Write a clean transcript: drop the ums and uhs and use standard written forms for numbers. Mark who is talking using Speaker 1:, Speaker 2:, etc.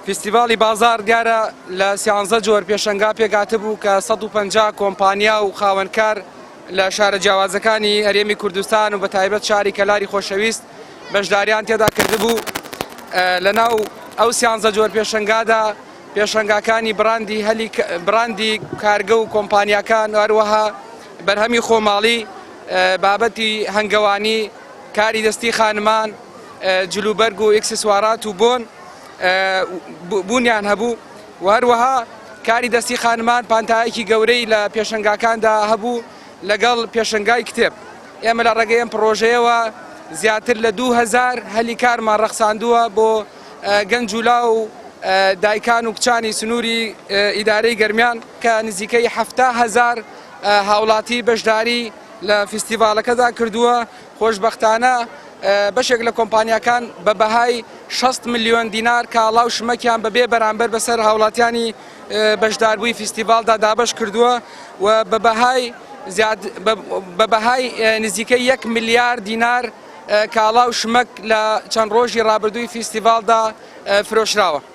Speaker 1: فێستیڤاڵی بازاڕ دیارە لە 13 جۆر پێشەنگا پێگاتە بوو کە 150 کۆمپانیا و خاوەنکار لە شارە جیاوازەکانی هەرێمی کوردستان و بە تایبەت شاری کەلاری خۆشەویست بەشداریان تێدا کردبوو. لەناو ئەو 13 جۆر پێشەنگادا پێشەنگاکانی براندی کارگە و کۆمپانیاکان هەروەها بەرهەمی خۆماڵی، بابەتی هەنگەوانی، کاری دەستی خانمان، جلوبەرگ و ئێکسسوارات و بۆن بوونیان هەبوو و هەروەها کاری دەستی خانمان پانتایەکی گەورەی لە پێشەنگاکاندا هەبوو لەگەڵ پێشەنگای کتێب. ئێمە لە ڕێگەی ئەم پرۆژەیەوە زیاتر لە 2000 هەلی کارمان ڕەخساندووە بۆ گەنج و دایکان و کچانی سنووری ئیدارەی گەرمیان کە نزیکەی 70000 هاوڵاتی بەشداری لە فێستیڤاڵەکەدا کردووە. خۆشبەختانە بەشێک لە کۆمپانیاکان بە بەهای 60 ملیۆن دینار کاڵا و شمەکیان بەبێ بەرامبەر بەسەر هاوڵاتیانی بەشداربووی فێستیڤاڵدا دابەش کردووە و بە بەهای نزیکەی 1 ملیار دینار کاڵا و شمەک لە چەند ڕۆژی ڕابردووی فێستیڤاڵدا فرۆشراوە.